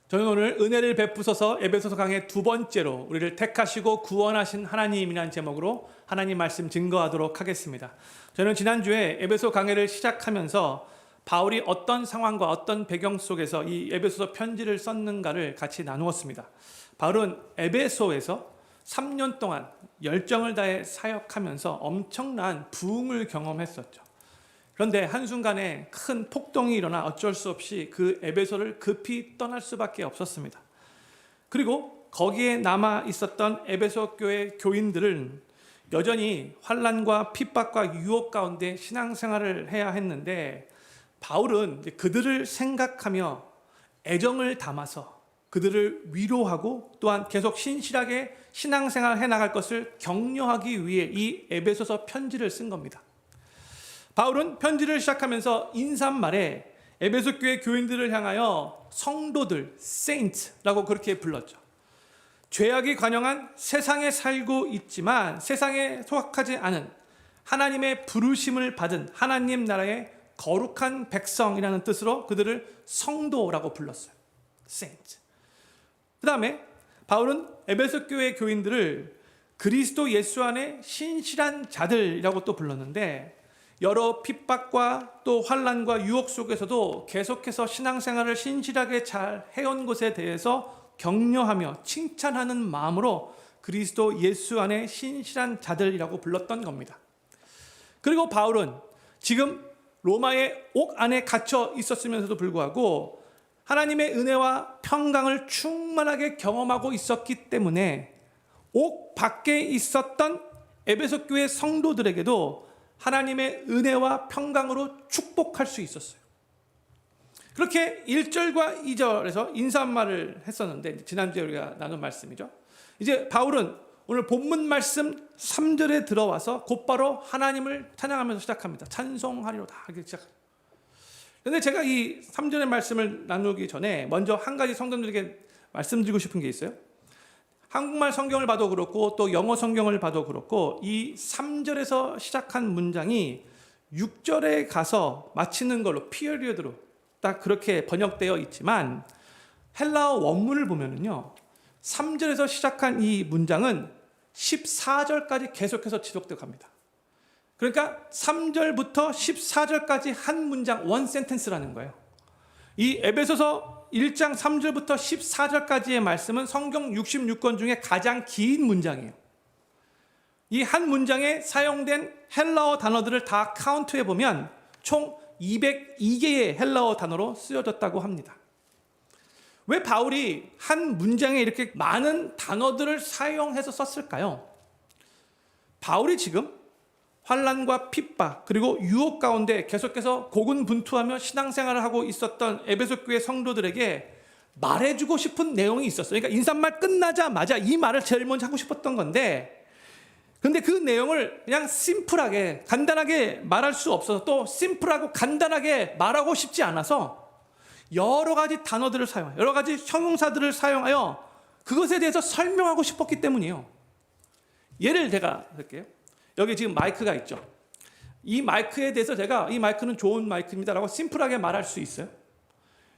저는 오늘 은혜를 베푸소서 에베소서 강의 두 번째로 우리를 택하시고 구원하신 하나님이라는 제목으로 하나님 말씀 증거하도록 하겠습니다. 저는 지난주에 에베소 강의를 시작하면서 바울이 어떤 상황과 어떤 배경 속에서 이 에베소서 편지를 썼는가를 같이 나누었습니다. 바울은 에베소에서 3년 동안 열정을 다해 사역하면서 엄청난 부흥을 경험했었죠. 그런데 한순간에 큰 폭동이 일어나 어쩔 수 없이 그 에베소를 급히 떠날 수밖에 없었습니다. 그리고 거기에 남아 있었던 에베소 교회 교인들은 여전히 환난과 핍박과 유혹 가운데 신앙생활을 해야 했는데, 바울은 그들을 생각하며 애정을 담아서 그들을 위로하고 또한 계속 신실하게 신앙생활을 해나갈 것을 격려하기 위해 이 에베소서 편지를 쓴 겁니다. 바울은 편지를 시작하면서 인사말에 에베소 교회 교인들을 향하여 성도들, saints라고 그렇게 불렀죠. 죄악이 관영한 세상에 살고 있지만 세상에 소속하지 않은 하나님의 부르심을 받은 하나님 나라의 거룩한 백성이라는 뜻으로 그들을 성도라고 불렀어요. saints. 그 다음에 바울은 에베소 교회 교인들을 그리스도 예수 안에 신실한 자들이라고 또 불렀는데, 여러 핍박과 또 환난과 유혹 속에서도 계속해서 신앙생활을 신실하게 잘 해온 것에 대해서 격려하며 칭찬하는 마음으로 그리스도 예수 안에 신실한 자들이라고 불렀던 겁니다. 그리고 바울은 지금 로마의 옥 안에 갇혀 있었으면서도 불구하고 하나님의 은혜와 평강을 충만하게 경험하고 있었기 때문에 옥 밖에 있었던 에베소 교회 성도들에게도 하나님의 은혜와 평강으로 축복할 수 있었어요. 그렇게 1절과 2절에서 인사말을 했었는데, 지난주에 우리가 나눈 말씀이죠. 이제 바울은 오늘 본문 말씀 3절에 들어와서 곧바로 하나님을 찬양하면서 시작합니다. 찬송하리로다 하기 시작합니다. 그런데 제가 이 3절의 말씀을 나누기 전에 먼저 한 가지 성도들에게 말씀드리고 싶은 게 있어요. 한국말 성경을 봐도 그렇고 또 영어 성경을 봐도 그렇고 이 3절에서 시작한 문장이 6절에 가서 마치는 걸로 피어리어드로 딱 그렇게 번역되어 있지만, 헬라어 원문을 보면은요 3절에서 시작한 이 문장은 14절까지 계속해서 지속되어 갑니다. 그러니까 3절부터 14절까지 한 문장, 원 센텐스라는 거예요. 이 에베소서 1장 3절부터 14절까지의 말씀은 성경 66권 중에 가장 긴 문장이에요. 이 한 문장에 사용된 헬라어 단어들을 다 카운트해 보면 총 202개의 헬라어 단어로 쓰여졌다고 합니다. 왜 바울이 한 문장에 이렇게 많은 단어들을 사용해서 썼을까요? 바울이 지금 환난과 핍박 그리고 유혹 가운데 계속해서 고군분투하며 신앙생활을 하고 있었던 에베소 교회 성도들에게 말해주고 싶은 내용이 있었어요. 그러니까 인사말 끝나자마자 이 말을 제일 먼저 하고 싶었던 건데, 근데 그 내용을 그냥 심플하게 간단하게 말할 수 없어서, 또 심플하고 간단하게 말하고 싶지 않아서 여러 가지 단어들을 사용해요. 여러 가지 형용사들을 사용하여 그것에 대해서 설명하고 싶었기 때문이에요. 예를 제가 들게요. 여기 지금 마이크가 있죠. 이 마이크에 대해서 제가 이 마이크는 좋은 마이크입니다라고 심플하게 말할 수 있어요.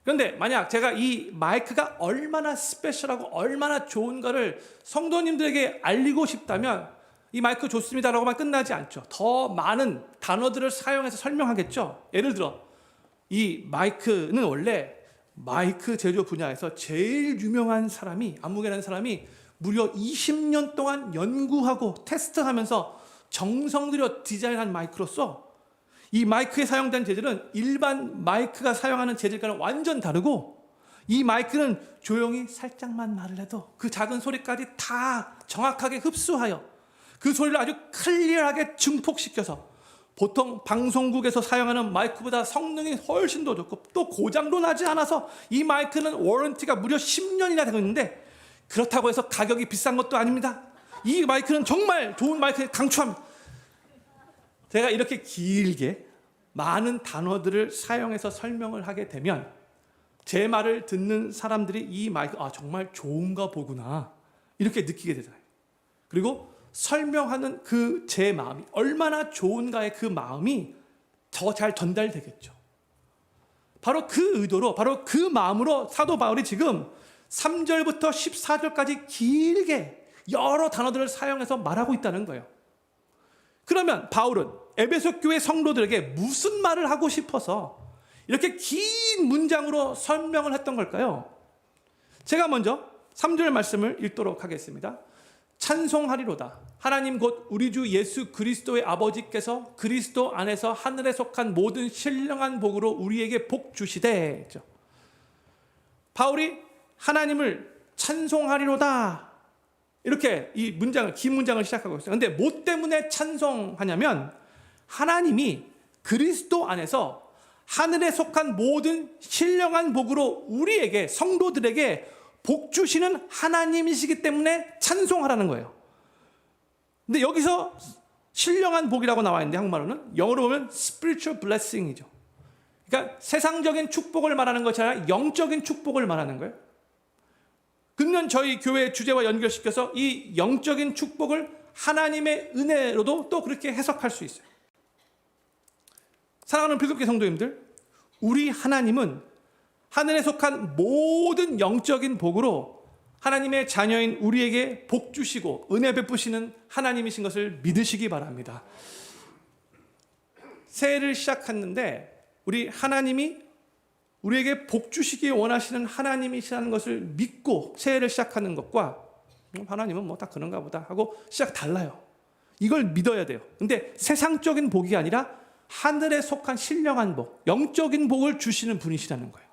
그런데 만약 제가 이 마이크가 얼마나 스페셜하고 얼마나 좋은가를 성도님들에게 알리고 싶다면 이 마이크 좋습니다라고만 끝나지 않죠. 더 많은 단어들을 사용해서 설명하겠죠. 예를 들어 이 마이크는 원래 마이크 제조 분야에서 제일 유명한 사람이, 안무개라는 사람이 무려 20년 동안 연구하고 테스트하면서 정성 들여 디자인한 마이크로서 이 마이크에 사용된 재질은 일반 마이크가 사용하는 재질과는 완전 다르고, 이 마이크는 조용히 살짝만 말을 해도 그 작은 소리까지 다 정확하게 흡수하여 그 소리를 아주 클리어하게 증폭시켜서 보통 방송국에서 사용하는 마이크보다 성능이 훨씬 더 좋고 또 고장도 나지 않아서 이 마이크는 워런티가 무려 10년이나 되고 있는데, 그렇다고 해서 가격이 비싼 것도 아닙니다. 이 마이크는 정말 좋은 마이크 강추합니다. 제가 이렇게 길게 많은 단어들을 사용해서 설명을 하게 되면 제 말을 듣는 사람들이 이 마이크, 정말 좋은가 보구나 이렇게 느끼게 되잖아요. 그리고 설명하는 그 제 마음이 얼마나 좋은가의 그 마음이 더 잘 전달되겠죠. 바로 그 의도로, 바로 그 마음으로 사도 바울이 지금 3절부터 14절까지 길게 여러 단어들을 사용해서 말하고 있다는 거예요. 그러면 바울은 에베소 교회 성도들에게 무슨 말을 하고 싶어서 이렇게 긴 문장으로 설명을 했던 걸까요? 제가 먼저 3절 말씀을 읽도록 하겠습니다. 찬송하리로다. 하나님 곧 우리 주 예수 그리스도의 아버지께서 그리스도 안에서 하늘에 속한 모든 신령한 복으로 우리에게 복 주시되. 바울이 하나님을 찬송하리로다, 이렇게 이 문장을, 긴 문장을 시작하고 있어요. 그런데 뭐 때문에 찬송하냐면 하나님이 그리스도 안에서 하늘에 속한 모든 신령한 복으로 우리에게, 성도들에게 복 주시는 하나님이시기 때문에 찬송하라는 거예요. 근데 여기서 신령한 복이라고 나와 있는데 한국말로는, 영어로 보면 spiritual blessing이죠. 그러니까 세상적인 축복을 말하는 것이 아니라 영적인 축복을 말하는 거예요. 그러면 저희 교회 주제와 연결시켜서 이 영적인 축복을 하나님의 은혜로도 또 그렇게 해석할 수 있어요. 사랑하는 필립교회 성도님들, 우리 하나님은 하늘에 속한 모든 영적인 복으로 하나님의 자녀인 우리에게 복 주시고 은혜 베푸시는 하나님이신 것을 믿으시기 바랍니다. 새해를 시작했는데 우리 하나님이 우리에게 복 주시기 원하시는 하나님이시라는 것을 믿고 새해를 시작하는 것과 하나님은 뭐 다 그런가 보다 하고 시작 달라요. 이걸 믿어야 돼요. 근데 세상적인 복이 아니라 하늘에 속한 신령한 복, 영적인 복을 주시는 분이시라는 거예요.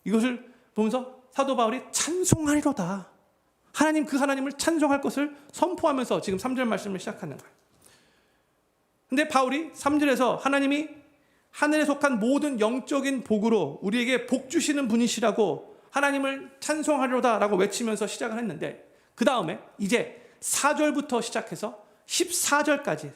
이것을 보면서 사도 바울이 찬송하리로다, 하나님, 그 하나님을 찬송할 것을 선포하면서 지금 3절 말씀을 시작하는 거예요. 근데 바울이 3절에서 하나님이 하늘에 속한 모든 영적인 복으로 우리에게 복 주시는 분이시라고 하나님을 찬송하리로다라고 외치면서 시작을 했는데, 그 다음에 이제 4절부터 시작해서 14절까지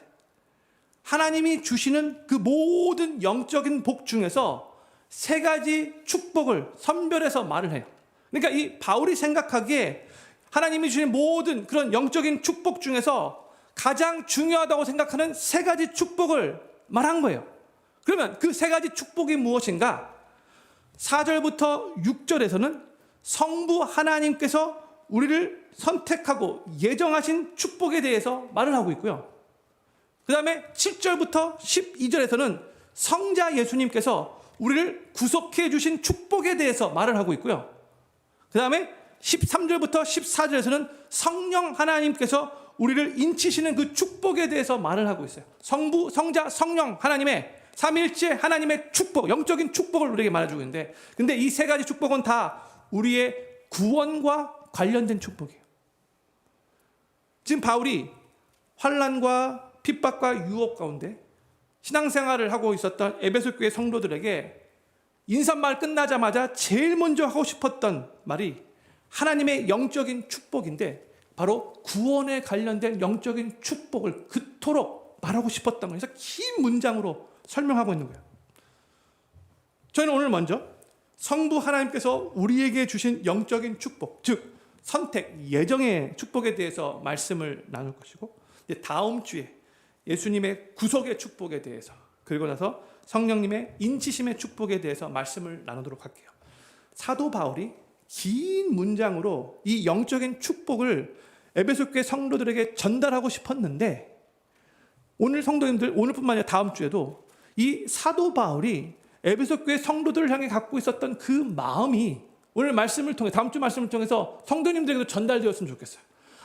하나님이 주시는 그 모든 영적인 복 중에서 세 가지 축복을 선별해서 말을 해요. 그러니까 이 바울이 생각하기에 하나님이 주신 모든 그런 영적인 축복 중에서 가장 중요하다고 생각하는 세 가지 축복을 말한 거예요. 그러면 그 세 가지 축복이 무엇인가? 4절부터 6절에서는 성부 하나님께서 우리를 선택하고 예정하신 축복에 대해서 말을 하고 있고요. 그 다음에 7절부터 12절에서는 성자 예수님께서 우리를 구속해 주신 축복에 대해서 말을 하고 있고요. 그 다음에 13절부터 14절에서는 성령 하나님께서 우리를 인치시는 그 축복에 대해서 말을 하고 있어요. 성부, 성자, 성령 하나님의 삼위일체 하나님의 축복, 영적인 축복을 우리에게 말해주고 있는데, 근데 이 세 가지 축복은 다 우리의 구원과 관련된 축복이에요. 지금 바울이 환난과 핍박과 유혹 가운데 신앙생활을 하고 있었던 에베소 교회 성도들에게 인사말 끝나자마자 제일 먼저 하고 싶었던 말이 하나님의 영적인 축복인데, 바로 구원에 관련된 영적인 축복을 그토록 말하고 싶었던 거예요. 그래서 긴 문장으로 설명하고 있는 거예요. 저희는 오늘 먼저 성부 하나님께서 우리에게 주신 영적인 축복, 즉 선택, 예정의 축복에 대해서 말씀을 나눌 것이고, 다음 주에 예수님의 구속의 축복에 대해서, 그리고 나서 성령님의 인치심의 축복에 대해서 말씀을 나누도록 할게요. 사도 바울이 긴 문장으로 이 영적인 축복을 에베소 교회 성도들에게 전달하고 싶었는데, 오늘 성도님들, 오늘뿐만 아니라 다음 주에도 이 사도 바울이 에베소 교회 성도들을 향해 갖고 있었던 그 마음이 오늘 말씀을 통해, 다음 주 말씀을 통해서 성도님들에게도 전달되었으면 좋겠어요.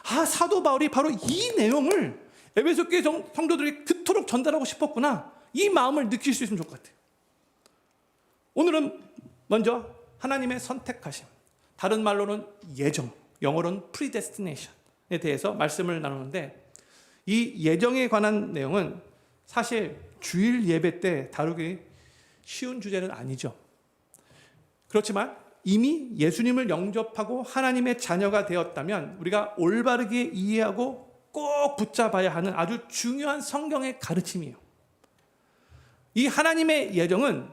아, 사도 바울이 바로 이 내용을 에베소 교회 성도들이 그토록 전달하고 싶었구나, 이 마음을 느낄 수 있으면 좋을 것 같아요. 오늘은 먼저 하나님의 선택하심, 다른 말로는 예정, 영어로는 predestination에 대해서 말씀을 나누는데, 이 예정에 관한 내용은 사실 주일 예배 때 다루기 쉬운 주제는 아니죠. 그렇지만 이미 예수님을 영접하고 하나님의 자녀가 되었다면 우리가 올바르게 이해하고 꼭 붙잡아야 하는 아주 중요한 성경의 가르침이에요. 이 하나님의 예정은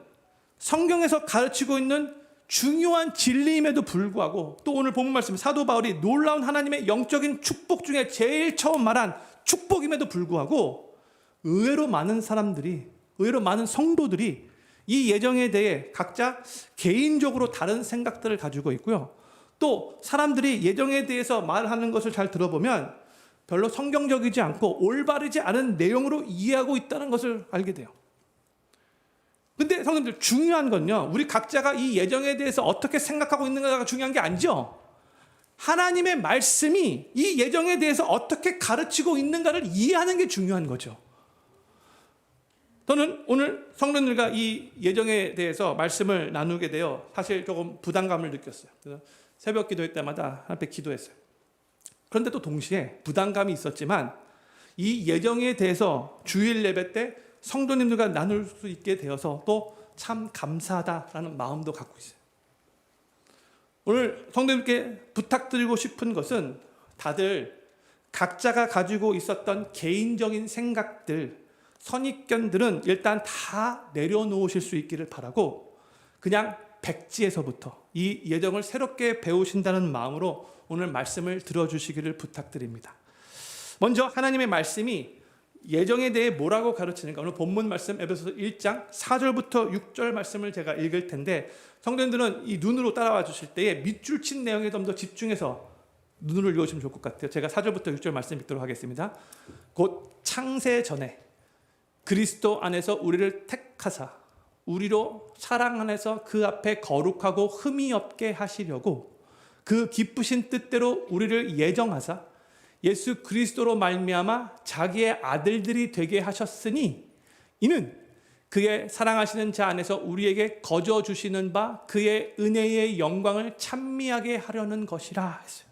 성경에서 가르치고 있는 중요한 진리임에도 불구하고, 또 오늘 본문 말씀 사도 바울이 놀라운 하나님의 영적인 축복 중에 제일 처음 말한 축복임에도 불구하고 의외로 많은 사람들이, 의외로 많은 성도들이 이 예정에 대해 각자 개인적으로 다른 생각들을 가지고 있고요. 또 사람들이 예정에 대해서 말하는 것을 잘 들어보면 별로 성경적이지 않고 올바르지 않은 내용으로 이해하고 있다는 것을 알게 돼요. 근데 성도님들, 중요한 건요, 우리 각자가 이 예정에 대해서 어떻게 생각하고 있는가가 중요한 게 아니죠. 하나님의 말씀이 이 예정에 대해서 어떻게 가르치고 있는가를 이해하는 게 중요한 거죠. 저는 오늘 성도님들과 이 예정에 대해서 말씀을 나누게 되어 사실 조금 부담감을 느꼈어요. 그래서 새벽 기도회 때마다 앞에 기도했어요. 그런데 또 동시에 부담감이 있었지만 이 예정에 대해서 주일 예배 때 성도님들과 나눌 수 있게 되어서 또 참 감사하다라는 마음도 갖고 있어요. 오늘 성도님께 부탁드리고 싶은 것은 다들 각자가 가지고 있었던 개인적인 생각들, 선입견들은 일단 다 내려놓으실 수 있기를 바라고 그냥 백지에서부터 이 예정을 새롭게 배우신다는 마음으로 오늘 말씀을 들어주시기를 부탁드립니다. 먼저 하나님의 말씀이 예정에 대해 뭐라고 가르치는가, 오늘 본문 말씀 에베소서 1장 4절부터 6절 말씀을 제가 읽을 텐데 성도님들은 이 눈으로 따라와 주실 때에 밑줄 친 내용에 좀 더 집중해서 눈을 읽으시면 좋을 것 같아요. 제가 4절부터 6절 말씀 읽도록 하겠습니다. 곧 창세 전에 그리스도 안에서 우리를 택하사 우리로 사랑 안에서 그 앞에 거룩하고 흠이 없게 하시려고 그 기쁘신 뜻대로 우리를 예정하사 예수 그리스도로 말미암아 자기의 아들들이 되게 하셨으니 이는 그의 사랑하시는 자 안에서 우리에게 거저 주시는 바 그의 은혜의 영광을 찬미하게 하려는 것이라 했어요.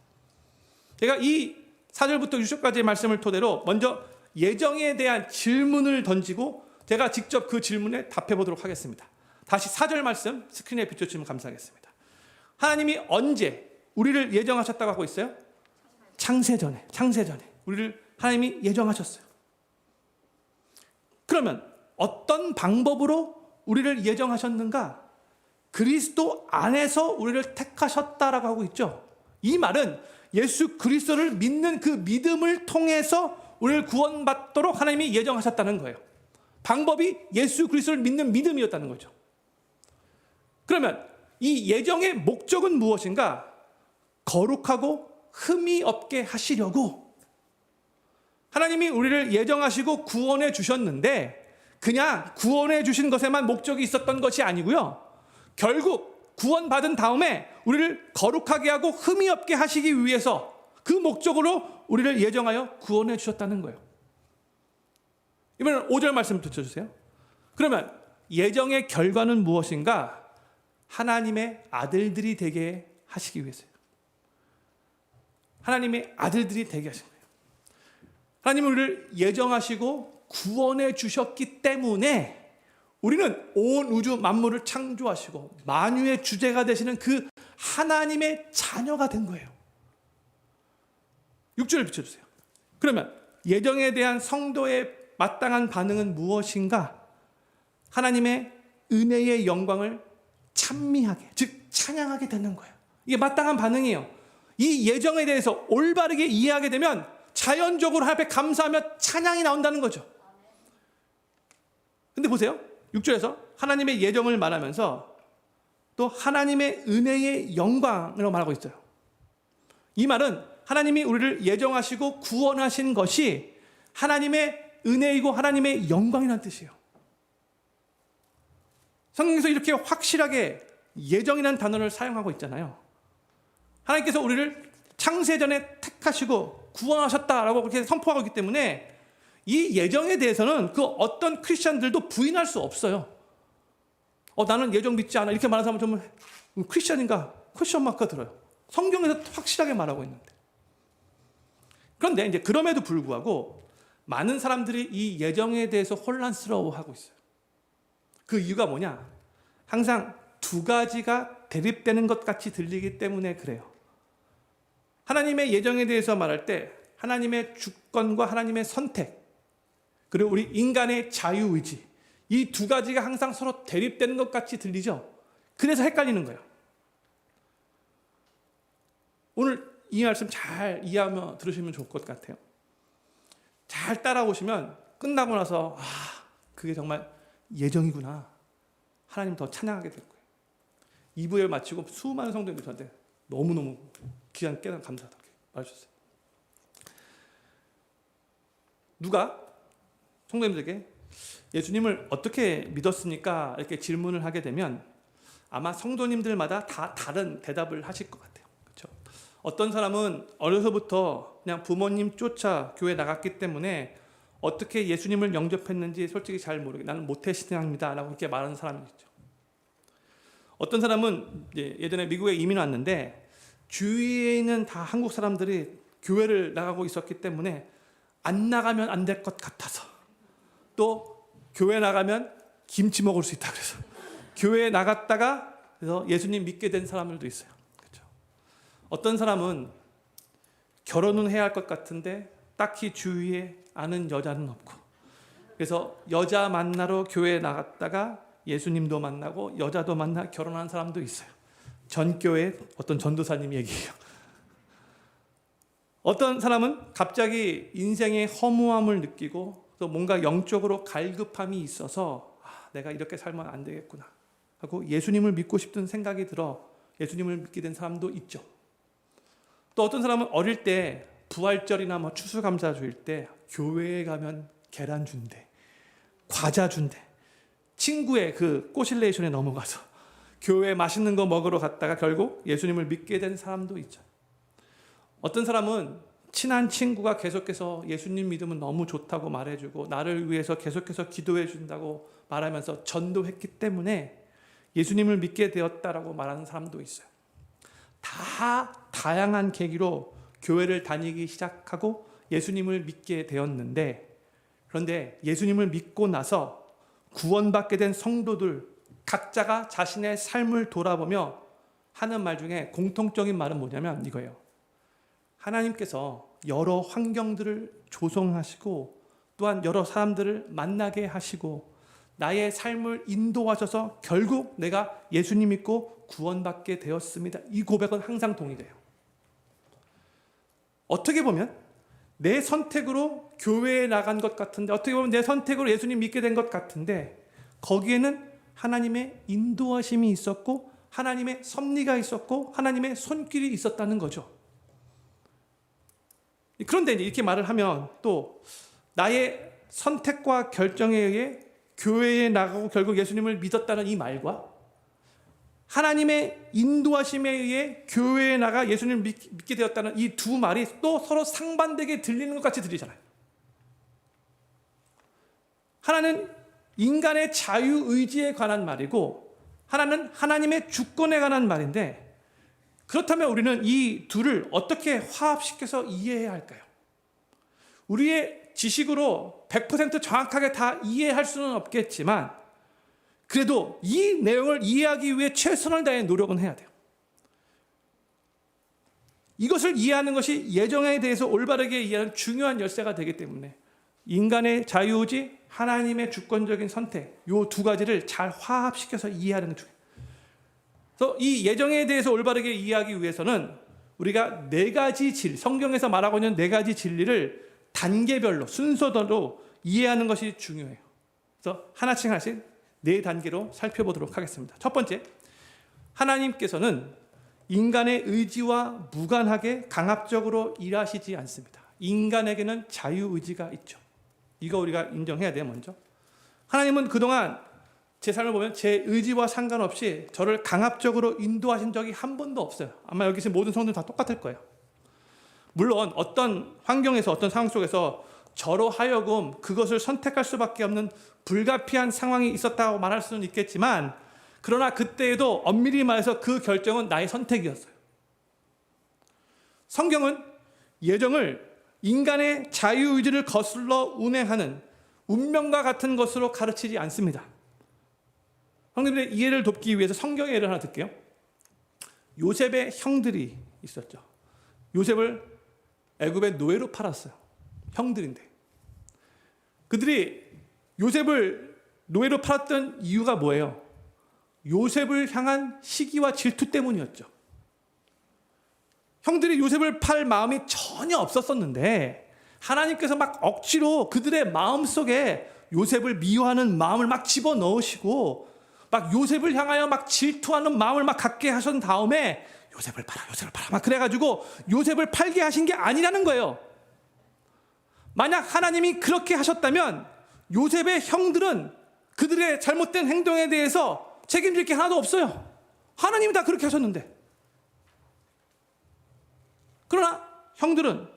제가 이 4절부터 6절까지의 말씀을 토대로 먼저 예정에 대한 질문을 던지고 제가 직접 그 질문에 답해 보도록 하겠습니다. 다시 4절 말씀 스크린에 비춰주시면 감사하겠습니다. 하나님이 언제 우리를 예정하셨다고 하고 있어요? 창세전에 우리를 하나님이 예정하셨어요. 그러면 어떤 방법으로 우리를 예정하셨는가? 그리스도 안에서 우리를 택하셨다라고 하고 있죠. 이 말은 예수 그리스도를 믿는 그 믿음을 통해서 우리를 구원받도록 하나님이 예정하셨다는 거예요. 방법이 예수 그리스도를 믿는 믿음이었다는 거죠. 그러면 이 예정의 목적은 무엇인가? 거룩하고 흠이 없게 하시려고 하나님이 우리를 예정하시고 구원해 주셨는데 그냥 구원해 주신 것에만 목적이 있었던 것이 아니고요. 결국 구원받은 다음에 우리를 거룩하게 하고 흠이 없게 하시기 위해서 그 목적으로 우리를 예정하여 구원해 주셨다는 거예요. 이번엔 5절 말씀 붙여주세요. 그러면 예정의 결과는 무엇인가? 하나님의 아들들이 되게 하시기 위해서요. 하나님의 아들들이 되게 하신 거예요. 하나님은 우리를 예정하시고 구원해 주셨기 때문에 우리는 온 우주 만물을 창조하시고 만유의 주제가 되시는 그 하나님의 자녀가 된 거예요. 6절을 비춰주세요. 그러면 예정에 대한 성도의 마땅한 반응은 무엇인가? 하나님의 은혜의 영광을 찬미하게, 즉 찬양하게 되는 거예요. 이게 마땅한 반응이에요. 이 예정에 대해서 올바르게 이해하게 되면 자연적으로 하나님 앞에 감사하며 찬양이 나온다는 거죠. 근데 보세요. 6절에서 하나님의 예정을 말하면서 또 하나님의 은혜의 영광으로 말하고 있어요. 이 말은 하나님이 우리를 예정하시고 구원하신 것이 하나님의 은혜이고 하나님의 영광이라는 뜻이에요. 성경에서 이렇게 확실하게 예정이라는 단어를 사용하고 있잖아요. 하나님께서 우리를 창세전에 택하시고 구원하셨다라고 그렇게 선포하고 있기 때문에 이 예정에 대해서는 그 어떤 크리스천들도 부인할 수 없어요. 나는 예정 믿지 않아. 이렇게 말하는 사람은 좀 크리스천인가? 퀘스천 마크가 들어요. 성경에서 확실하게 말하고 있는데. 그런데 이제 그럼에도 불구하고 많은 사람들이 이 예정에 대해서 혼란스러워하고 있어요. 그 이유가 뭐냐? 항상 두 가지가 대립되는 것 같이 들리기 때문에 그래요. 하나님의 예정에 대해서 말할 때 하나님의 주권과 하나님의 선택, 그리고 우리 인간의 자유의지, 이 두 가지가 항상 서로 대립되는 것 같이 들리죠. 그래서 헷갈리는 거예요. 오늘 이 말씀 잘 이해하며 들으시면 좋을 것 같아요. 잘 따라오시면 끝나고 나서 그게 정말 예정이구나. 하나님 더 찬양하게 될 거예요. 2부를 마치고 수많은 성도님들 저한테 너무너무 귀한 깨달음 감사하다고 말해주셨어요. 누가 성도님들에게 예수님을 어떻게 믿었습니까? 이렇게 질문을 하게 되면 아마 성도님들마다 다 다른 대답을 하실 것 같아요. 그렇죠? 어떤 사람은 어려서부터 그냥 부모님 쫓아 교회 나갔기 때문에 어떻게 예수님을 영접했는지 솔직히 잘 모르게 나는 모태신앙입니다 라고 그렇게 말하는 사람이 있죠. 어떤 사람은 예전에 미국에 이민 왔는데 주위에 있는 다 한국 사람들이 교회를 나가고 있었기 때문에 안 나가면 안 될 것 같아서, 또 교회 나가면 김치 먹을 수 있다 그래서 교회에 나갔다가 그래서 예수님 믿게 된 사람들도 있어요. 그렇죠? 어떤 사람은 결혼은 해야 할 것 같은데 딱히 주위에 아는 여자는 없고, 그래서 여자 만나러 교회에 나갔다가 예수님도 만나고 여자도 만나 결혼한 사람도 있어요. 전 교회 어떤 전도사님 얘기예요. 어떤 사람은 갑자기 인생의 허무함을 느끼고 또 뭔가 영적으로 갈급함이 있어서 내가 이렇게 살면 안 되겠구나 하고 예수님을 믿고 싶은 생각이 들어 예수님을 믿게 된 사람도 있죠. 또 어떤 사람은 어릴 때 부활절이나 뭐 추수감사 주일 때 교회에 가면 계란 준대, 과자 준대, 친구의 그 꼬실레이션에 넘어가서 교회에 맛있는 거 먹으러 갔다가 결국 예수님을 믿게 된 사람도 있죠. 어떤 사람은 친한 친구가 계속해서 예수님 믿으면 너무 좋다고 말해주고 나를 위해서 계속해서 기도해 준다고 말하면서 전도했기 때문에 예수님을 믿게 되었다라고 말하는 사람도 있어요. 다 다양한 계기로 교회를 다니기 시작하고 예수님을 믿게 되었는데, 그런데 예수님을 믿고 나서 구원받게 된 성도들 각자가 자신의 삶을 돌아보며 하는 말 중에 공통적인 말은 뭐냐면 이거예요. 하나님께서 여러 환경들을 조성하시고 또한 여러 사람들을 만나게 하시고 나의 삶을 인도하셔서 결국 내가 예수님 믿고 구원받게 되었습니다. 이 고백은 항상 동일해요. 어떻게 보면 내 선택으로 교회에 나간 것 같은데, 어떻게 보면 내 선택으로 예수님 믿게 된 것 같은데 거기에는 하나님의 인도하심이 있었고 하나님의 섭리가 있었고 하나님의 손길이 있었다는 거죠. 그런데 이렇게 말을 하면 또 나의 선택과 결정에 의해 교회에 나가고 결국 예수님을 믿었다는 이 말과 하나님의 인도하심에 의해 교회에 나가 예수님을 믿게 되었다는 이 두 말이 또 서로 상반되게 들리는 것 같이 들리잖아요. 하나는 인간의 자유의지에 관한 말이고 하나는 하나님의 주권에 관한 말인데, 그렇다면 우리는 이 둘을 어떻게 화합시켜서 이해해야 할까요? 우리의 지식으로 100% 정확하게 다 이해할 수는 없겠지만 그래도 이 내용을 이해하기 위해 최선을 다해 노력은 해야 돼요. 이것을 이해하는 것이 예정에 대해서 올바르게 이해하는 중요한 열쇠가 되기 때문에 인간의 자유의지, 하나님의 주권적인 선택, 이 두 가지를 잘 화합시켜서 이해하는 게 중요해요. 그래서 이 예정에 대해서 올바르게 이해하기 위해서는 우리가 네 가지 성경에서 말하고 있는 네 가지 진리를 단계별로 순서대로 이해하는 것이 중요해요. 그래서 하나씩 네 단계로 살펴보도록 하겠습니다. 첫 번째, 하나님께서는 인간의 의지와 무관하게 강압적으로 일하시지 않습니다. 인간에게는 자유의지가 있죠. 이거 우리가 인정해야 돼요. 먼저 하나님은 그동안 제 삶을 보면 제 의지와 상관없이 저를 강압적으로 인도하신 적이 한 번도 없어요. 아마 여기 계신 모든 성도들 다 똑같을 거예요. 물론 어떤 환경에서 어떤 상황 속에서 저로 하여금 그것을 선택할 수밖에 없는 불가피한 상황이 있었다고 말할 수는 있겠지만, 그러나 그때에도 엄밀히 말해서 그 결정은 나의 선택이었어요. 성경은 예정을 인간의 자유의지를 거슬러 운행하는 운명과 같은 것으로 가르치지 않습니다. 성도님들의 이해를 돕기 위해서 성경의 예를 하나 들게요. 요셉의 형들이 있었죠. 요셉을 애굽의 노예로 팔았어요. 형들인데 그들이 요셉을 노예로 팔았던 이유가 뭐예요? 요셉을 향한 시기와 질투 때문이었죠. 형들이 요셉을 팔 마음이 전혀 없었었는데 하나님께서 막 억지로 그들의 마음속에 요셉을 미워하는 마음을 막 집어넣으시고 막 요셉을 향하여 막 질투하는 마음을 막 갖게 하신 다음에 요셉을 팔아 막 그래가지고 요셉을 팔게 하신 게 아니라는 거예요. 만약 하나님이 그렇게 하셨다면 요셉의 형들은 그들의 잘못된 행동에 대해서 책임질 게 하나도 없어요. 하나님이 다 그렇게 하셨는데. 그러나 형들은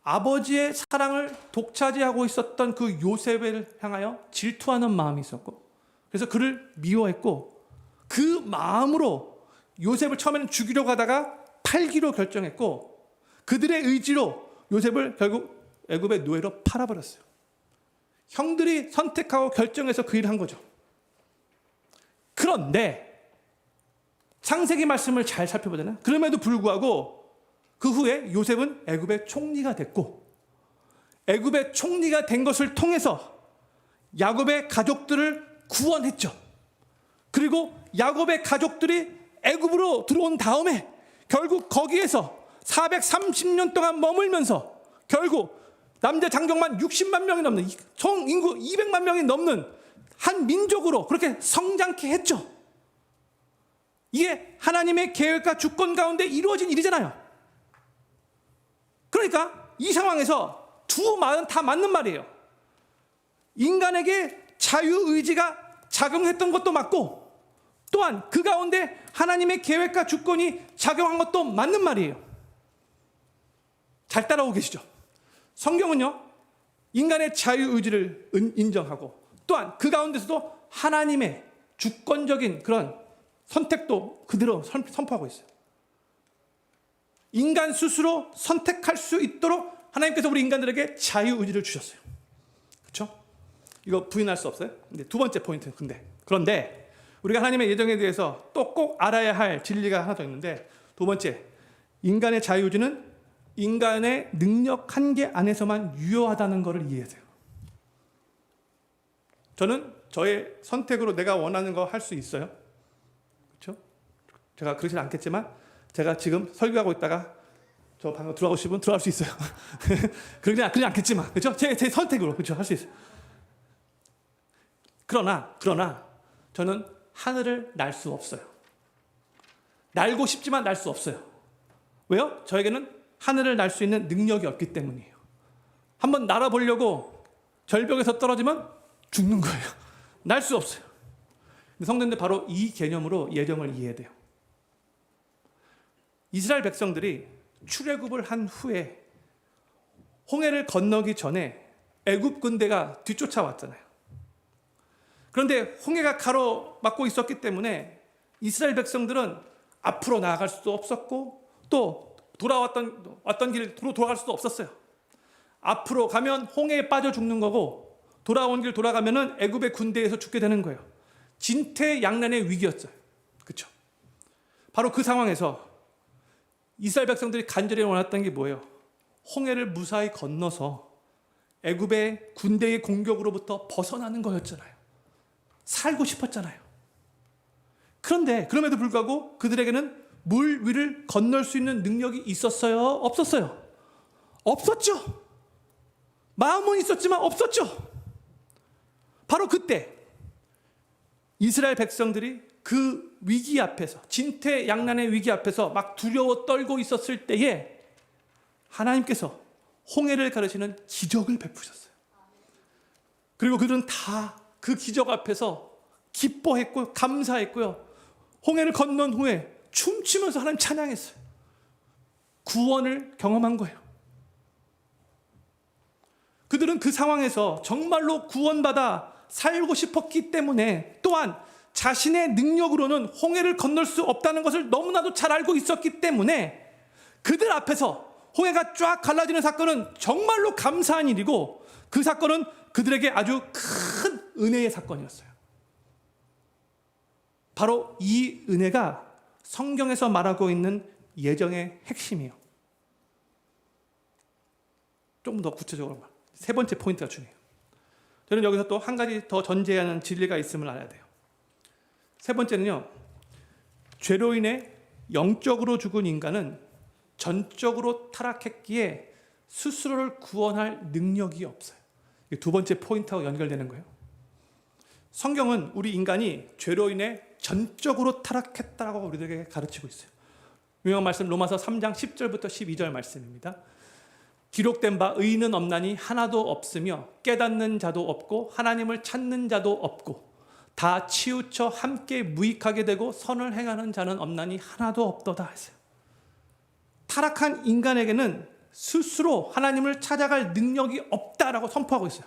아버지의 사랑을 독차지하고 있었던 그 요셉을 향하여 질투하는 마음이 있었고, 그래서 그를 미워했고, 그 마음으로 요셉을 처음에는 죽이려고 하다가 팔기로 결정했고, 그들의 의지로 요셉을 결국 애굽의 노예로 팔아버렸어요. 형들이 선택하고 결정해서 그 일을 한 거죠. 그런데 창세기 말씀을 잘 살펴보잖아요. 그럼에도 불구하고 그 후에 요셉은 애굽의 총리가 됐고, 애굽의 총리가 된 것을 통해서 야곱의 가족들을 구원했죠. 그리고 야곱의 가족들이 애굽으로 들어온 다음에 결국 거기에서 430년 동안 머물면서 결국 남자 장정만 60만 명이 넘는, 총 인구 200만 명이 넘는 한 민족으로 그렇게 성장케 했죠. 이게 하나님의 계획과 주권 가운데 이루어진 일이잖아요. 그러니까 이 상황에서 두 말은 다 맞는 말이에요. 인간에게 자유의지가 작용했던 것도 맞고, 또한 그 가운데 하나님의 계획과 주권이 작용한 것도 맞는 말이에요. 잘 따라오고 계시죠? 성경은요, 인간의 자유의지를 인정하고, 또한 그 가운데서도 하나님의 주권적인 그런 선택도 그대로 선포하고 있어요. 인간 스스로 선택할 수 있도록 하나님께서 우리 인간들에게 자유의지를 주셨어요. 그렇죠? 이거 부인할 수 없어요. 근데 두 번째 포인트는 그런데 우리가 하나님의 예정에 대해서 또 꼭 알아야 할 진리가 하나 더 있는데, 두 번째, 인간의 자유의지는 인간의 능력 한계 안에서만 유효하다는 것을 이해하세요. 저는 저의 선택으로 내가 원하는 거 할 수 있어요. 그렇죠? 제가 그러진 않겠지만 제가 지금 설교하고 있다가 저 방금 들어가고 싶으면 들어갈 수 있어요. 그러지 않겠지만, 그렇죠? 제 선택으로, 그렇죠? 할 수 있어요. 그러나 저는 하늘을 날 수 없어요. 날고 싶지만 날 수 없어요. 왜요? 저에게는 하늘을 날 수 있는 능력이 없기 때문이에요. 한번 날아보려고 절벽에서 떨어지면 죽는 거예요. 날 수 없어요. 근데 성도님들, 바로 이 개념으로 예정을 이해해야 돼요. 이스라엘 백성들이 출애굽을 한 후에 홍해를 건너기 전에 애굽 군대가 뒤쫓아왔잖아요. 그런데 홍해가 가로막고 있었기 때문에 이스라엘 백성들은 앞으로 나아갈 수도 없었고, 또 왔던 길로 돌아갈 수도 없었어요. 앞으로 가면 홍해에 빠져 죽는 거고, 돌아온 길 돌아가면은 애굽의 군대에서 죽게 되는 거예요. 진퇴양난의 위기였어요. 그렇죠? 바로 그 상황에서 이스라엘 백성들이 간절히 원했던 게 뭐예요? 홍해를 무사히 건너서 애굽의 군대의 공격으로부터 벗어나는 거였잖아요. 살고 싶었잖아요. 그런데 그럼에도 불구하고 그들에게는 물 위를 건널 수 있는 능력이 있었어요? 없었어요? 없었죠. 마음은 있었지만 없었죠. 바로 그때 이스라엘 백성들이 그 위기 앞에서, 진퇴양난의 위기 앞에서 막 두려워 떨고 있었을 때에 하나님께서 홍해를 가르시는 기적을 베푸셨어요. 그리고 그들은 다 그 기적 앞에서 기뻐했고 감사했고요. 홍해를 건넌 후에 춤추면서 하나님 찬양했어요. 구원을 경험한 거예요. 그들은 그 상황에서 정말로 구원받아 살고 싶었기 때문에, 또한 자신의 능력으로는 홍해를 건널 수 없다는 것을 너무나도 잘 알고 있었기 때문에 그들 앞에서 홍해가 쫙 갈라지는 사건은 정말로 감사한 일이고, 그 사건은 그들에게 아주 큰 은혜의 사건이었어요. 바로 이 은혜가 성경에서 말하고 있는 예정의 핵심이에요. 조금 더 구체적으로 말. 세 번째 포인트가 중요해요. 저는 여기서 또 한 가지 더 전제하는 진리가 있음을 알아야 돼요. 세 번째는요, 죄로 인해 영적으로 죽은 인간은 전적으로 타락했기에 스스로를 구원할 능력이 없어요. 이게 두 번째 포인트하고 연결되는 거예요. 성경은 우리 인간이 죄로 인해 전적으로 타락했다고 우리들에게 가르치고 있어요. 유명한 말씀 로마서 3장 10절부터 12절 말씀입니다. 기록된 바 의인은 없나니 하나도 없으며 깨닫는 자도 없고 하나님을 찾는 자도 없고 다 치우쳐 함께 무익하게 되고 선을 행하는 자는 없나니 하나도 없도다 했어요. 타락한 인간에게는 스스로 하나님을 찾아갈 능력이 없다라고 선포하고 있어요.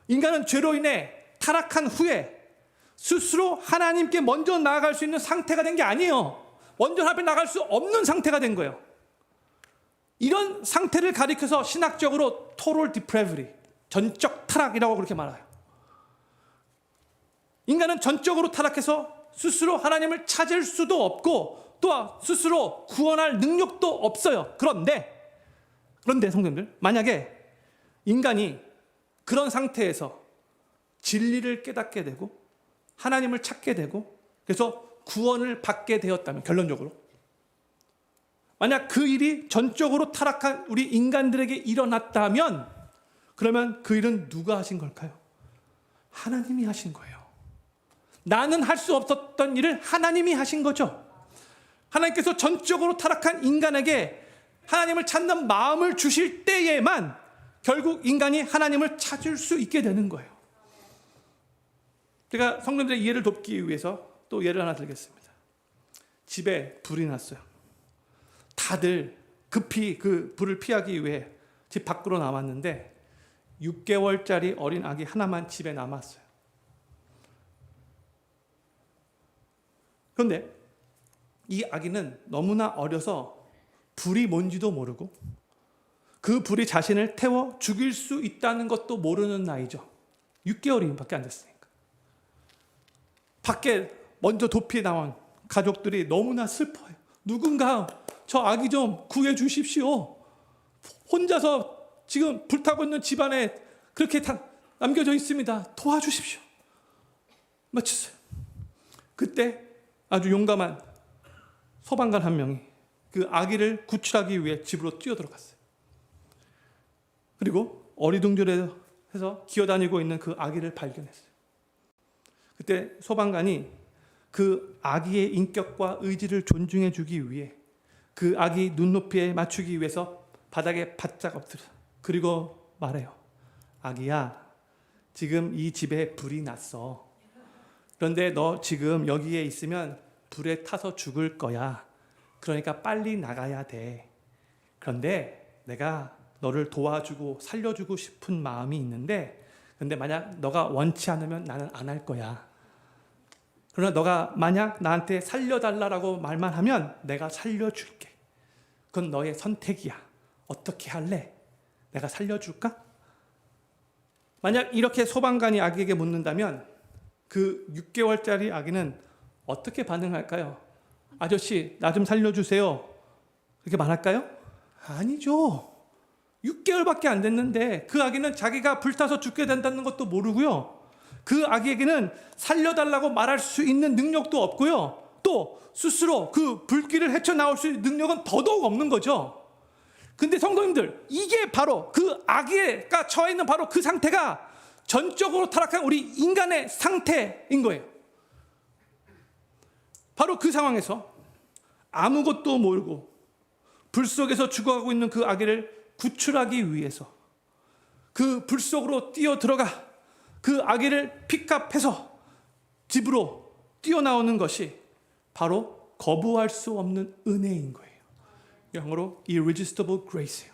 인간은 죄로 인해 타락한 후에 스스로 하나님께 먼저 나아갈 수 있는 상태가 된 게 아니에요. 먼저 앞에 나갈 수 없는 상태가 된 거예요. 이런 상태를 가리켜서 신학적으로 total depravity, 전적 타락이라고 그렇게 말해요. 인간은 전적으로 타락해서 스스로 하나님을 찾을 수도 없고 또 스스로 구원할 능력도 없어요. 그런데 성도님들, 만약에 인간이 그런 상태에서 진리를 깨닫게 되고 하나님을 찾게 되고 그래서 구원을 받게 되었다면, 결론적으로 만약 그 일이 전적으로 타락한 우리 인간들에게 일어났다면, 그러면 그 일은 누가 하신 걸까요? 하나님이 하신 거예요. 나는 할 수 없었던 일을 하나님이 하신 거죠. 하나님께서 전적으로 타락한 인간에게 하나님을 찾는 마음을 주실 때에만 결국 인간이 하나님을 찾을 수 있게 되는 거예요. 제가 성도님들의 이해를 돕기 위해서 또 예를 하나 들겠습니다. 집에 불이 났어요. 다들 급히 그 불을 피하기 위해 집 밖으로 나왔는데 6개월짜리 어린 아기 하나만 집에 남았어요. 그런데 이 아기는 너무나 어려서 불이 뭔지도 모르고 그 불이 자신을 태워 죽일 수 있다는 것도 모르는 나이죠. 6개월밖에 안 됐으니까. 밖에 먼저 도피해 나온 가족들이 너무나 슬퍼요. 누군가 저 아기 좀 구해 주십시오. 혼자서 지금 불타고 있는 집안에 그렇게 다 남겨져 있습니다. 도와주십시오. 마쳤어요. 그때 아주 용감한 소방관 한 명이 그 아기를 구출하기 위해 집으로 뛰어들어갔어요. 그리고 어리둥절해서 기어다니고 있는 그 아기를 발견했어요. 그때 소방관이 그 아기의 인격과 의지를 존중해 주기 위해 그 아기 눈높이에 맞추기 위해서 바닥에 바짝 엎드려 그리고 말해요. 아기야, 지금 이 집에 불이 났어. 그런데 너 지금 여기에 있으면 불에 타서 죽을 거야. 그러니까 빨리 나가야 돼. 그런데 내가 너를 도와주고 살려주고 싶은 마음이 있는데, 근데 만약 너가 원치 않으면 나는 안 할 거야. 그러나 너가 만약 나한테 살려달라고 말만 하면 내가 살려줄게. 그건 너의 선택이야. 어떻게 할래? 내가 살려줄까? 만약 이렇게 소방관이 아기에게 묻는다면 그 6개월짜리 아기는 어떻게 반응할까요? 아저씨, 나 좀 살려주세요. 그렇게 말할까요? 아니죠. 6개월밖에 안 됐는데 그 아기는 자기가 불타서 죽게 된다는 것도 모르고요. 그 아기에게는 살려달라고 말할 수 있는 능력도 없고요. 또 스스로 그 불길을 헤쳐나올 수 있는 능력은 더더욱 없는 거죠. 근데 성도님들, 이게 바로 그 아기가 처해 있는 바로 그 상태가 전적으로 타락한 우리 인간의 상태인 거예요. 바로 그 상황에서 아무것도 모르고 불 속에서 죽어가고 있는 그 아기를 구출하기 위해서 그 불 속으로 뛰어 들어가 그 아기를 픽업해서 집으로 뛰어나오는 것이 바로 거부할 수 없는 은혜인 거예요. 영어로 irresistible grace예요.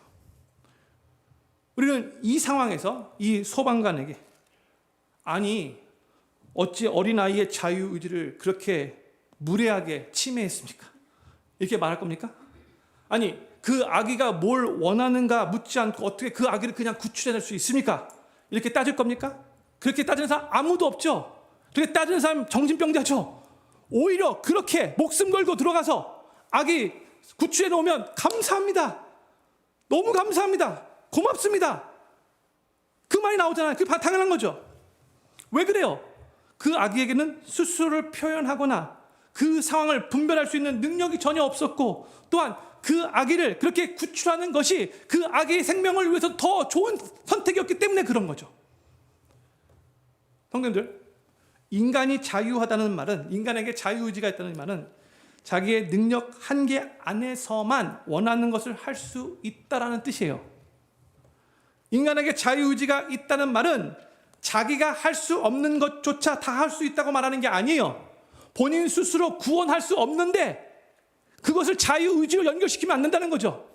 우리는 이 상황에서 이 소방관에게 아니 어찌 어린아이의 자유의지를 그렇게 무례하게 침해했습니까? 이렇게 말할 겁니까? 아니 그 아기가 뭘 원하는가 묻지 않고 어떻게 그 아기를 그냥 구출해낼 수 있습니까? 이렇게 따질 겁니까? 그렇게 따지는 사람 아무도 없죠. 그렇게 따지는 사람 정신병자죠. 오히려 그렇게 목숨 걸고 들어가서 아기 구출해 놓으면 감사합니다. 너무 감사합니다. 고맙습니다. 그 말이 나오잖아요. 그게 당연한 거죠. 왜 그래요? 그 아기에게는 스스로를 표현하거나 그 상황을 분별할 수 있는 능력이 전혀 없었고, 또한 그 아기를 그렇게 구출하는 것이 그 아기의 생명을 위해서 더 좋은 선택이었기 때문에 그런 거죠. 성도님들, 인간이 자유하다는 말은, 인간에게 자유의지가 있다는 말은 자기의 능력 한계 안에서만 원하는 것을 할 수 있다라는 뜻이에요. 인간에게 자유의지가 있다는 말은 자기가 할 수 없는 것조차 다 할 수 있다고 말하는 게 아니에요. 본인 스스로 구원할 수 없는데 그것을 자유의지로 연결시키면 안 된다는 거죠.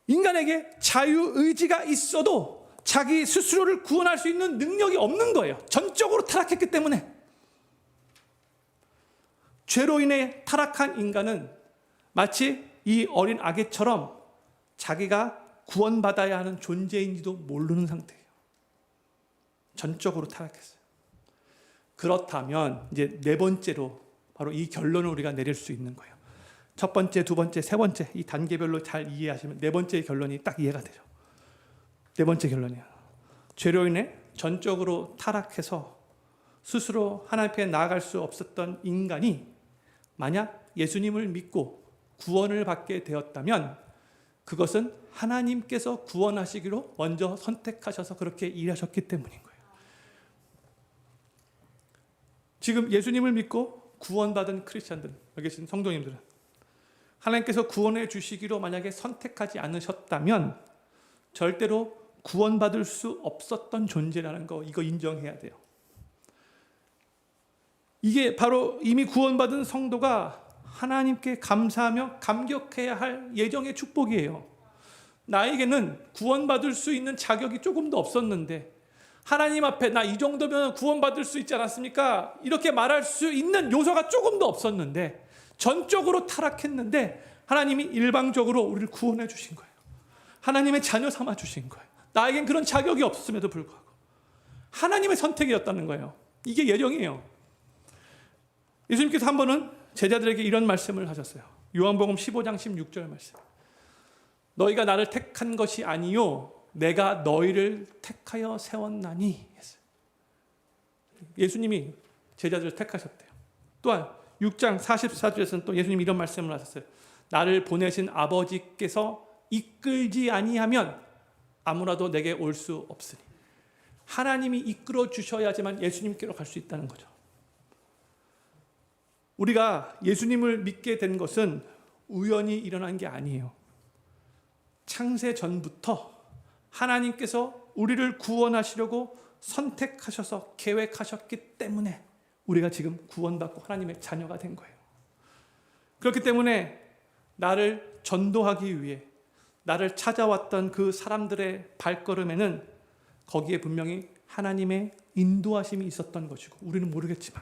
인간에게 자유의지가 있어도 자기 스스로를 구원할 수 있는 능력이 없는 거예요. 전적으로 타락했기 때문에. 죄로 인해 타락한 인간은 마치 이 어린 아기처럼 자기가 구원받아야 하는 존재인지도 모르는 상태예요. 전적으로 타락했어요. 그렇다면 이제 네 번째로 바로 이 결론을 우리가 내릴 수 있는 거예요. 첫 번째, 두 번째, 세 번째 이 단계별로 잘 이해하시면 네 번째 결론이 딱 이해가 되죠. 네 번째 결론이야. 죄로 인해 전적으로 타락해서 스스로 하나님께 나아갈 수 없었던 인간이 만약 예수님을 믿고 구원을 받게 되었다면 그것은 하나님께서 구원하시기로 먼저 선택하셔서 그렇게 일하셨기 때문인 거예요. 지금 예수님을 믿고 구원받은 크리스찬들, 여기 계신 성도님들은 하나님께서 구원해 주시기로 만약에 선택하지 않으셨다면 절대로 구원받을 수 없었던 존재라는 거, 이거 인정해야 돼요. 이게 바로 이미 구원받은 성도가 하나님께 감사하며 감격해야 할 예정의 축복이에요. 나에게는 구원받을 수 있는 자격이 조금도 없었는데 하나님 앞에 나 이 정도면 구원받을 수 있지 않았습니까? 이렇게 말할 수 있는 요소가 조금도 없었는데 전적으로 타락했는데 하나님이 일방적으로 우리를 구원해 주신 거예요. 하나님의 자녀 삼아 주신 거예요. 나에겐 그런 자격이 없음에도 불구하고 하나님의 선택이었다는 거예요. 이게 예정이에요. 예수님께서 한 번은 제자들에게 이런 말씀을 하셨어요. 요한복음 15장 16절 말씀. 너희가 나를 택한 것이 아니요 내가 너희를 택하여 세웠나니 했어요. 예수님이 제자들을 택하셨대요. 또한 6장 44절에서는 또 예수님이 이런 말씀을 하셨어요. 나를 보내신 아버지께서 이끌지 아니하면 아무라도 내게 올 수 없으니. 하나님이 이끌어 주셔야지만 예수님께로 갈 수 있다는 거죠. 우리가 예수님을 믿게 된 것은 우연히 일어난 게 아니에요. 창세 전부터 하나님께서 우리를 구원하시려고 선택하셔서 계획하셨기 때문에 우리가 지금 구원받고 하나님의 자녀가 된 거예요. 그렇기 때문에 나를 전도하기 위해 나를 찾아왔던 그 사람들의 발걸음에는 거기에 분명히 하나님의 인도하심이 있었던 것이고 우리는 모르겠지만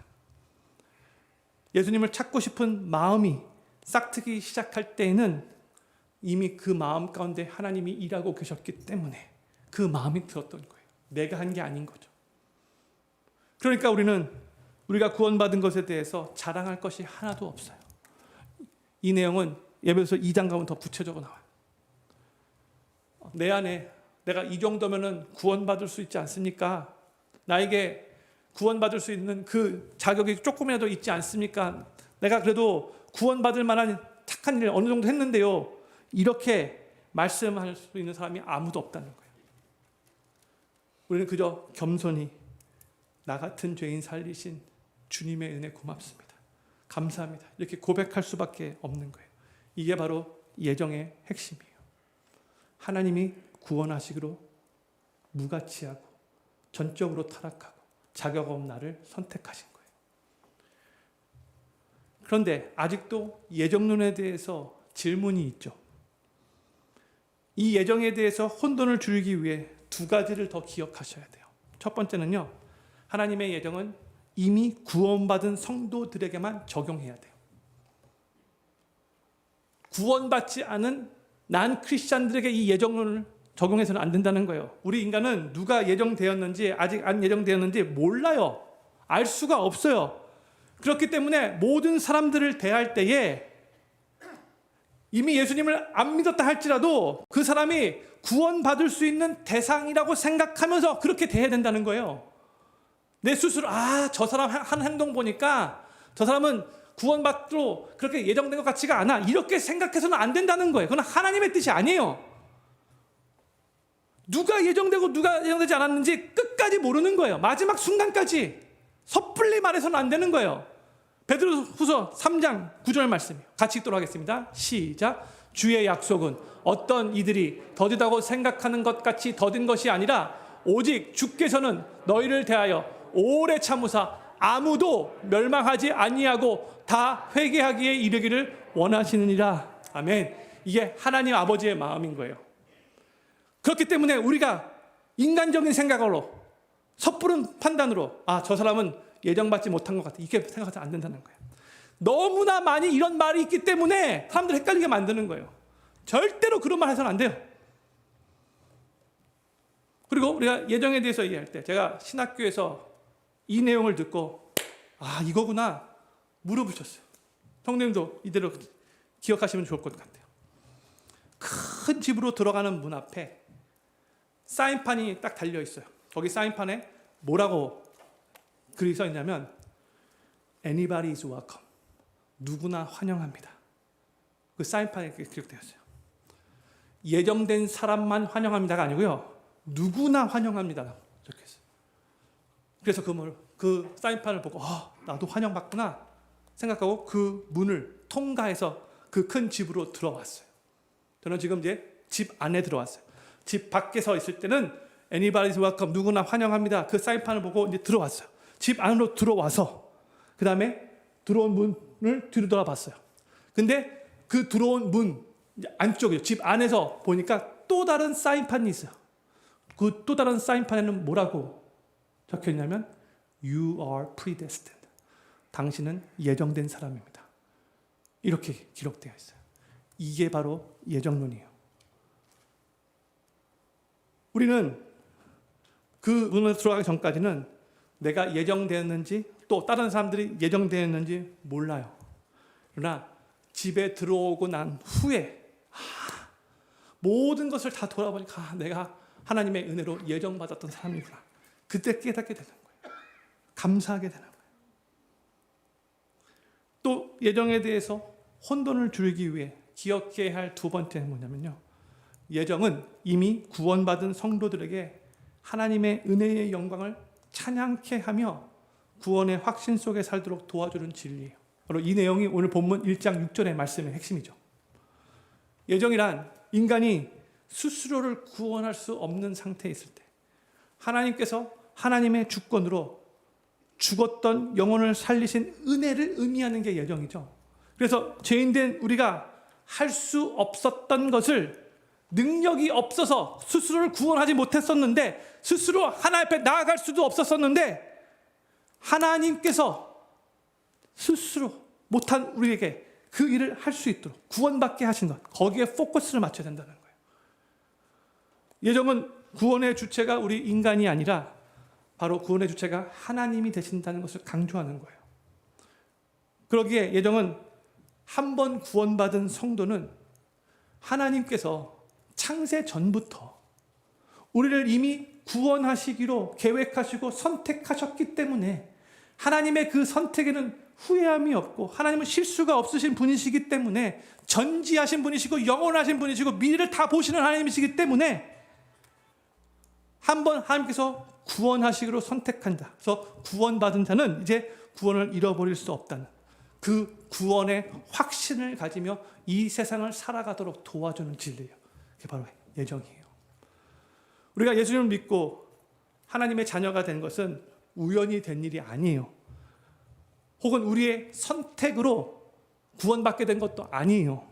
예수님을 찾고 싶은 마음이 싹트기 시작할 때에는 이미 그 마음 가운데 하나님이 일하고 계셨기 때문에 그 마음이 들었던 거예요. 내가 한 게 아닌 거죠. 그러니까 우리가 구원받은 것에 대해서 자랑할 것이 하나도 없어요. 이 내용은 예배소 2장 가면 더 구체적으로 나와요. 내 안에 내가 이 정도면은 구원받을 수 있지 않습니까? 나에게 구원받을 수 있는 그 자격이 조금이라도 있지 않습니까? 내가 그래도 구원받을 만한 착한 일을 어느 정도 했는데요. 이렇게 말씀할 수 있는 사람이 아무도 없다는 거예요. 우리는 그저 겸손히 나 같은 죄인 살리신 주님의 은혜 고맙습니다. 감사합니다. 이렇게 고백할 수밖에 없는 거예요. 이게 바로 예정의 핵심이에요. 하나님이 구원하시기로 무가치하고 전적으로 타락하고 자격 없는 나를 선택하신 거예요. 그런데 아직도 예정론에 대해서 질문이 있죠. 이 예정에 대해서 혼돈을 줄이기 위해 두 가지를 더 기억하셔야 돼요. 첫 번째는요, 하나님의 예정은 이미 구원받은 성도들에게만 적용해야 돼요. 구원받지 않은 난 크리스찬들에게 이 예정론을 적용해서는 안 된다는 거예요. 우리 인간은 누가 예정되었는지 아직 안 예정되었는지 몰라요. 알 수가 없어요. 그렇기 때문에 모든 사람들을 대할 때에 이미 예수님을 안 믿었다 할지라도 그 사람이 구원받을 수 있는 대상이라고 생각하면서 그렇게 대해야 된다는 거예요. 내 스스로 저 사람 하는 행동 보니까 저 사람은 구원받도록 그렇게 예정된 것 같지가 않아. 이렇게 생각해서는 안 된다는 거예요. 그건 하나님의 뜻이 아니에요. 누가 예정되고 누가 예정되지 않았는지 끝까지 모르는 거예요. 마지막 순간까지 섣불리 말해서는 안 되는 거예요. 베드로후서 3장 9절 말씀이에요. 같이 읽도록 하겠습니다. 시작. 주의 약속은 어떤 이들이 더디다고 생각하는 것 같이 더딘 것이 아니라 오직 주께서는 너희를 대하여 오래 참으사 아무도 멸망하지 아니하고 다 회개하기에 이르기를 원하시느니라. 아멘. 이게 하나님 아버지의 마음인 거예요. 그렇기 때문에 우리가 인간적인 생각으로 섣부른 판단으로 저 사람은 예정받지 못한 것 같아, 이렇게 생각하면 안 된다는 거예요. 너무나 많이 이런 말이 있기 때문에 사람들 헷갈리게 만드는 거예요. 절대로 그런 말 해서는 안 돼요. 그리고 우리가 예정에 대해서 얘기할 때 제가 신학교에서 이 내용을 듣고 이거구나 물어보셨어요. 형님도 이대로 기억하시면 좋을 것 같아요. 큰 집으로 들어가는 문 앞에 사인판이 딱 달려 있어요. 거기 사인판에 뭐라고 글이 써 있냐면 Anybody is welcome. 누구나 환영합니다. 그 사인판에 기록되어 있어요. 예정된 사람만 환영합니다가 아니고요. 누구나 환영합니다. 적혀 있어요. 그래서 그 사인판을 보고 나도 환영받구나 생각하고 그 문을 통과해서 그 큰 집으로 들어왔어요. 저는 지금 이제 집 안에 들어왔어요. 집 밖에 서 있을 때는 Anybody's welcome, 누구나 환영합니다. 그 사인판을 보고 이제 들어왔어요. 집 안으로 들어와서 그 다음에 들어온 문을 뒤로 돌아봤어요. 근데 그 들어온 문 안쪽이요. 집 안에서 보니까 또 다른 사인판이 있어요. 그 또 다른 사인판에는 뭐라고 적혀 있냐면 You are predestined. 당신은 예정된 사람입니다. 이렇게 기록되어 있어요. 이게 바로 예정론이에요. 우리는 그 문으로 들어가기 전까지는 내가 예정되었는지 또 다른 사람들이 예정되었는지 몰라요. 그러나 집에 들어오고 난 후에 모든 것을 다 돌아보니까 내가 하나님의 은혜로 예정받았던 사람이구나. 그때 깨닫게 되는 거예요. 감사하게 되는 거예요. 또 예정에 대해서 혼돈을 줄이기 위해 기억해야 할 두 번째는 뭐냐면요. 예정은 이미 구원받은 성도들에게 하나님의 은혜의 영광을 찬양케 하며 구원의 확신 속에 살도록 도와주는 진리예요. 바로 이 내용이 오늘 본문 1장 6절의 말씀의 핵심이죠. 예정이란 인간이 스스로를 구원할 수 없는 상태에 있을 때 하나님께서 하나님의 주권으로 죽었던 영혼을 살리신 은혜를 의미하는 게 예정이죠. 그래서 죄인된 우리가 할 수 없었던 것을 능력이 없어서 스스로를 구원하지 못했었는데 스스로 하나님 앞에 나아갈 수도 없었었는데 하나님께서 스스로 못한 우리에게 그 일을 할 수 있도록 구원받게 하신 것, 거기에 포커스를 맞춰야 된다는 거예요. 예정은 구원의 주체가 우리 인간이 아니라 바로 구원의 주체가 하나님이 되신다는 것을 강조하는 거예요. 그러기에 예정은 한 번 구원받은 성도는 하나님께서 창세 전부터 우리를 이미 구원하시기로 계획하시고 선택하셨기 때문에 하나님의 그 선택에는 후회함이 없고 하나님은 실수가 없으신 분이시기 때문에 전지하신 분이시고 영원하신 분이시고 미래를 다 보시는 하나님이시기 때문에 한 번 하나님께서 구원하시기로 선택한다. 그래서 구원받은 자는 이제 구원을 잃어버릴 수 없다는 그 구원의 확신을 가지며 이 세상을 살아가도록 도와주는 진리예요. 그게 바로 예정이에요. 우리가 예수님을 믿고 하나님의 자녀가 된 것은 우연히 된 일이 아니에요. 혹은 우리의 선택으로 구원받게 된 것도 아니에요.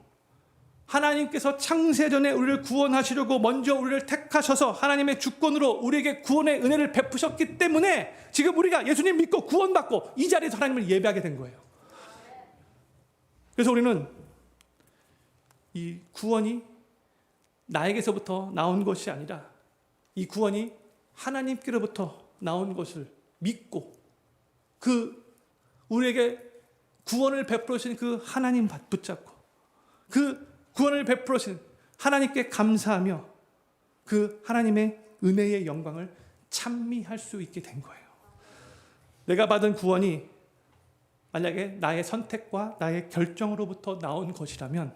하나님께서 창세전에 우리를 구원하시려고 먼저 우리를 택하셔서 하나님의 주권으로 우리에게 구원의 은혜를 베푸셨기 때문에 지금 우리가 예수님 믿고 구원받고 이 자리에서 하나님을 예배하게 된 거예요. 그래서 우리는 이 구원이 나에게서부터 나온 것이 아니라 이 구원이 하나님께로부터 나온 것을 믿고 그 우리에게 구원을 베풀으신 그 하나님 붙잡고 그 구원을 베풀으신 하나님께 감사하며 그 하나님의 은혜의 영광을 찬미할 수 있게 된 거예요. 내가 받은 구원이 만약에 나의 선택과 나의 결정으로부터 나온 것이라면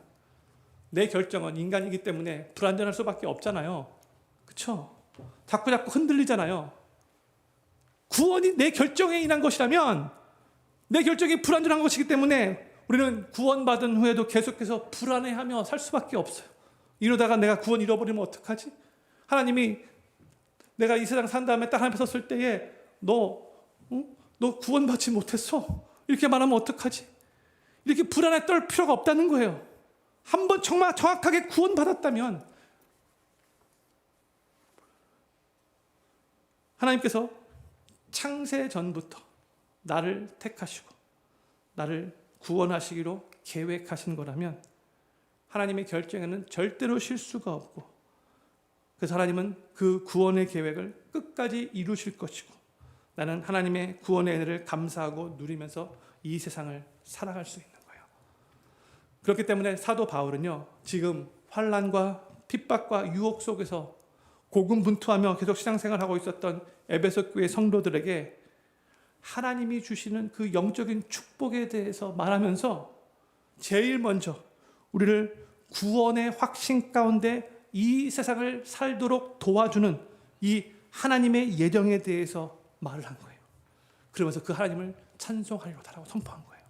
내 결정은 인간이기 때문에 불완전할 수밖에 없잖아요. 그렇죠? 자꾸 흔들리잖아요. 구원이 내 결정에 인한 것이라면 내 결정이 불완전한 것이기 때문에 우리는 구원받은 후에도 계속해서 불안해하며 살 수밖에 없어요. 이러다가 내가 구원 잃어버리면 어떡하지? 하나님이 내가 이 세상 산 다음에 딱 하나님 앞에 섰을 때에 너 구원받지 못했어. 이렇게 말하면 어떡하지? 이렇게 불안에 떨 필요가 없다는 거예요. 한번 정말 정확하게 구원받았다면 하나님께서 창세 전부터 나를 택하시고 나를 구원하시기로 계획하신 거라면 하나님의 결정에는 절대로 실수가 없고, 그래서 하나님은 그 구원의 계획을 끝까지 이루실 것이고, 나는 하나님의 구원의 은혜를 감사하고 누리면서 이 세상을 살아갈 수 있는 거예요. 그렇기 때문에 사도 바울은요, 지금 환난과 핍박과 유혹 속에서 고군분투하며 계속 신앙생활하고 있었던 에베소 교회 성도들에게 하나님이 주시는 그 영적인 축복에 대해서 말하면서 제일 먼저 우리를 구원의 확신 가운데 이 세상을 살도록 도와주는 이 하나님의 예정에 대해서 말을 한 거예요. 그러면서 그 하나님을 찬송하리로다라고 선포한 거예요.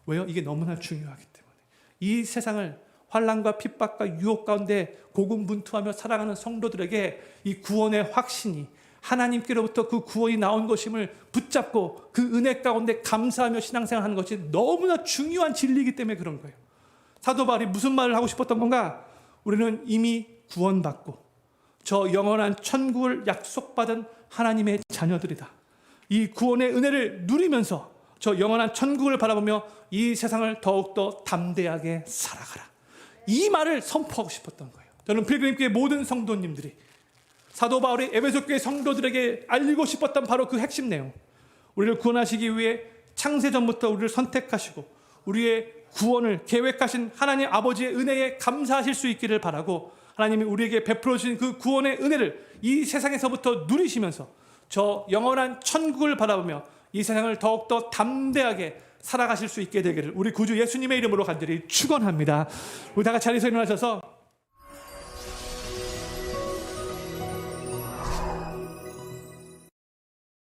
왜요? 이게 너무나 중요하기 때문에. 이 세상을 환난과 핍박과 유혹 가운데 고군분투하며 살아가는 성도들에게 이 구원의 확신이, 하나님께로부터 그 구원이 나온 것임을 붙잡고 그 은혜 가운데 감사하며 신앙생활하는 것이 너무나 중요한 진리이기 때문에 그런 거예요. 사도 바울이 무슨 말을 하고 싶었던 건가? 우리는 이미 구원받고 저 영원한 천국을 약속받은 하나님의 자녀들이다. 이 구원의 은혜를 누리면서 저 영원한 천국을 바라보며 이 세상을 더욱더 담대하게 살아가라. 이 말을 선포하고 싶었던 거예요. 저는 필그림교회 모든 성도님들이 사도 바울이 에베소 교회 성도들에게 알리고 싶었던 바로 그 핵심 내용, 우리를 구원하시기 위해 창세전부터 우리를 선택하시고 우리의 구원을 계획하신 하나님 아버지의 은혜에 감사하실 수 있기를 바라고, 하나님이 우리에게 베풀어 주신 그 구원의 은혜를 이 세상에서부터 누리시면서 저 영원한 천국을 바라보며 이 세상을 더욱더 담대하게 살아가실 수 있게 되기를 우리 구주 예수님의 이름으로 간절히 축원합니다. 우리 다 같이 자리에서 일어나셔서